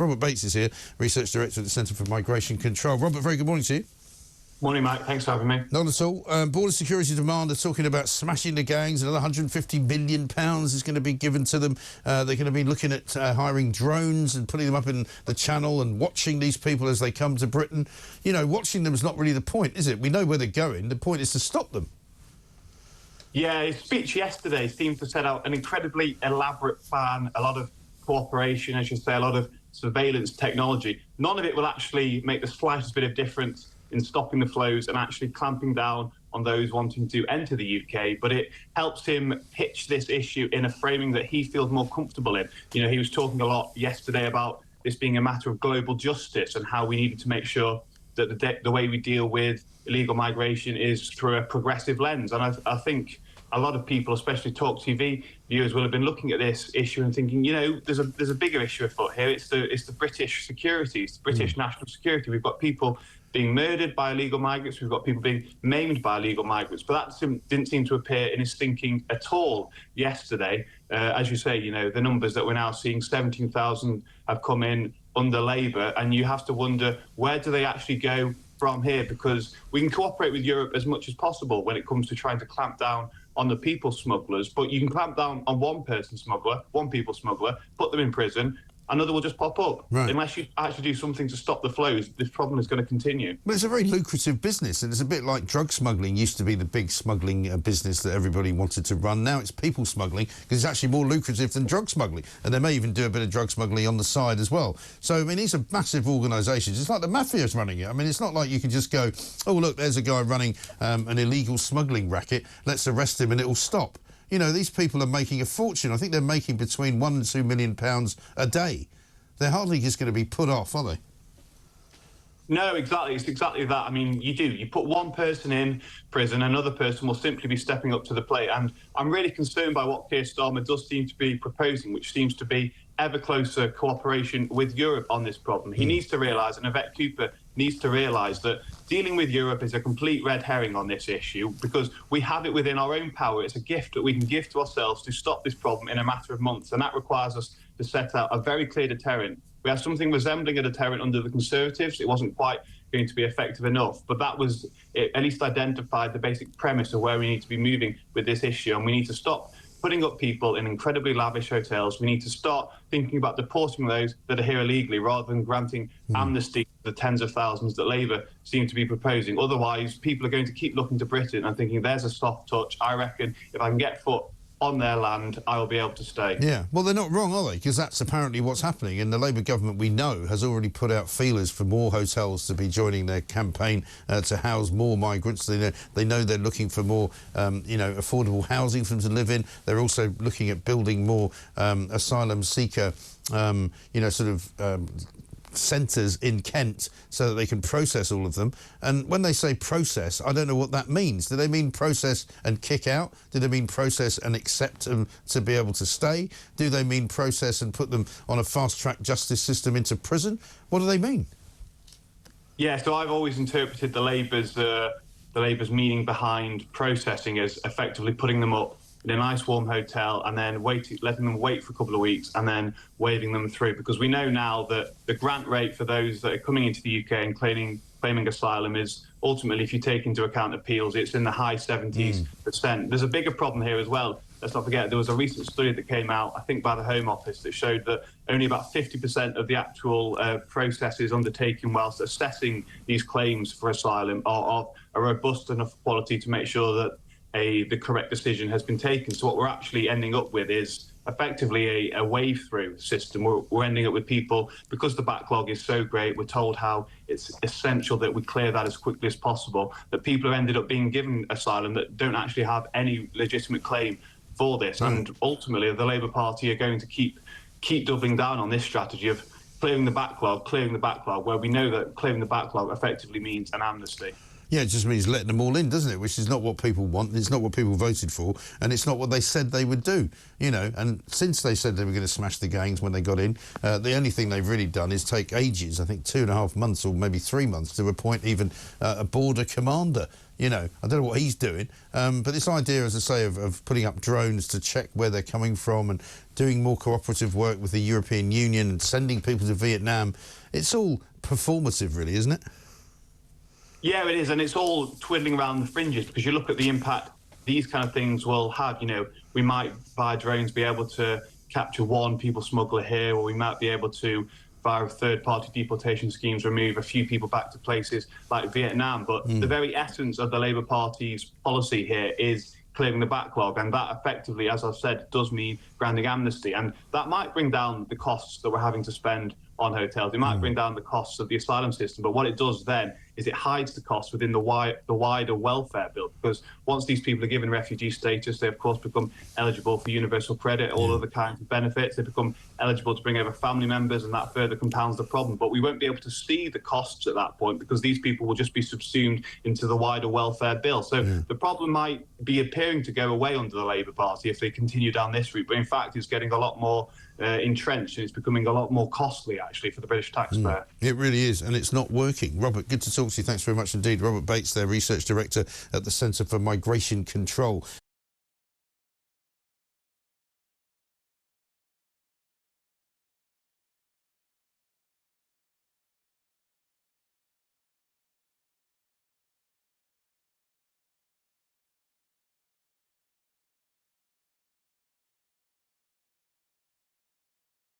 Robert Bates is here, Research Director at the Centre for Migration Control. Robert, very good morning to you. Morning, Mike. Thanks for having me. Not at all. Border Security Demand are talking about smashing the gangs. Another £150 million is going to be given to them. They're going to be looking at hiring drones and putting them up in the Channel and watching these people as they come to Britain. You know, watching them is not really the point, is it? We know where they're going. The point is to stop them. Yeah, his speech yesterday seemed to set out an incredibly elaborate plan, a lot of cooperation, as you say, a lot of surveillance technology. None of it will actually make the slightest bit of difference in stopping the flows and actually clamping down on those wanting to enter the UK, but it helps him pitch this issue in a framing that he feels more comfortable in. You know, he was talking a lot yesterday about this being a matter of global justice and how we needed to make sure that the way we deal with illegal migration is through a progressive lens. And I think a lot of people, especially talkTV viewers, will have been looking at this issue and thinking, you know, there's a bigger issue afoot here. It's the British security, it's the British national security. We've got people being murdered by illegal migrants. We've got people being maimed by illegal migrants. But that didn't seem to appear in his thinking at all yesterday. As you say, you know, the numbers that we're now seeing, 17,000 have come in under Labour, and you have to wonder, where do they actually go from here? Because we can cooperate with Europe as much as possible when it comes to trying to clamp down on the people smugglers, but you can clamp down on one person smuggler, one people smuggler, put them in prison, another will just pop up. Right. Unless you actually do something to stop the flows, this problem is going to continue. But it's a very lucrative business, and it's a bit like drug smuggling used to be the big smuggling business that everybody wanted to run. Now it's people smuggling, because it's actually more lucrative than drug smuggling, and they may even do a bit of drug smuggling on the side as well. So, I mean, these are massive organisations. It's like the mafia's running it. I mean, it's not like you can just go, oh, look, there's a guy running an illegal smuggling racket, let's arrest him and it'll stop. You know, these people are making a fortune. I think they're making between £1 and £2 million a day. They're hardly just going to be put off, are they? No, exactly. It's exactly that. I mean, you put one person in prison, another person will simply be stepping up to the plate. And I'm really concerned by what Keir Starmer does seem to be proposing, which seems to be ever closer cooperation with Europe on this problem. He needs to realise, and Yvette Cooper needs to realise, that dealing with Europe is a complete red herring on this issue, because we have it within our own power. It's a gift that we can give to ourselves to stop this problem in a matter of months, and that requires us to set out a very clear deterrent. We have something resembling a deterrent under the Conservatives. It wasn't quite going to be effective enough, but that was, it at least identified the basic premise of where we need to be moving with this issue, and we need to stop putting up people in incredibly lavish hotels. We need to start thinking about deporting those that are here illegally, rather than granting amnesty to the tens of thousands that Labour seem to be proposing. Otherwise, people are going to keep looking to Britain and thinking, there's a soft touch. I reckon if I can get foot on their land, I'll be able to stay. Yeah, well, they're not wrong, are they? Because that's apparently what's happening. And the Labour government, we know, has already put out feelers for more hotels to be joining their campaign to house more migrants. They know they're looking for more, you know, affordable housing for them to live in. They're also looking at building more asylum seeker, you know, sort of centres in Kent so that they can process all of them. And when they say process, I don't know what that means. Do they mean process and kick out? Do they mean process and accept them to be able to stay? Do they mean process and put them on a fast-track justice system into prison? What do they mean? Yeah, so I've always interpreted the Labour's meaning behind processing as effectively putting them up in a nice warm hotel and then letting them wait for a couple of weeks and then waving them through, because we know now that the grant rate for those that are coming into the UK and claiming asylum is ultimately, if you take into account appeals, it's in the high 70%. There's a bigger problem here as well. Let's not forget, there was a recent study that came out, I think by the Home Office, that showed that only about 50% of the actual processes undertaken whilst assessing these claims for asylum are of a robust enough quality to make sure that the correct decision has been taken. So what we're actually ending up with is effectively a wave-through system. We're ending up with people, because the backlog is so great, we're told how it's essential that we clear that as quickly as possible, that people have ended up being given asylum that don't actually have any legitimate claim for this. And ultimately, the Labour Party are going to keep doubling down on this strategy of clearing the backlog, where we know that clearing the backlog effectively means an amnesty. Yeah, it just means letting them all in, doesn't it? Which is not what people want, it's not what people voted for, and it's not what they said they would do, you know. And since they said they were going to smash the gangs when they got in, the only thing they've really done is take ages, I think 2.5 months or maybe 3 months, to appoint even a border commander. you know, I don't know what he's doing. But this idea, as I say, of putting up drones to check where they're coming from and doing more cooperative work with the European Union and sending people to Vietnam, it's all performative, really, isn't it? Yeah, it is, and it's all twiddling around the fringes, because you look at the impact these kind of things will have. You know, we might, via drones, be able to capture one people smuggler here, or we might be able to, via third-party deportation schemes, remove a few people back to places like Vietnam. But the very essence of the Labour Party's policy here is clearing the backlog, and that effectively, as I've said, does mean granting amnesty, and that might bring down the costs that we're having to spend on hotels. It might bring down the costs of the asylum system, but what it does then is it hides the costs within the wider welfare bill, because once these people are given refugee status, they of course become eligible for universal credit, all other kinds of benefits. They become eligible to bring over family members, and that further compounds the problem. But we won't be able to see the costs at that point, because these people will just be subsumed into the wider welfare bill. So the problem might be appearing to go away under the Labour Party if they continue down this route, but in fact it's getting a lot more entrenched, and it's becoming a lot more costly actually for the British taxpayer. It really is, and it's not working. Robert, good to talk to you. Thanks very much indeed. Robert Bates, their Research Director at the Centre for Migration Control.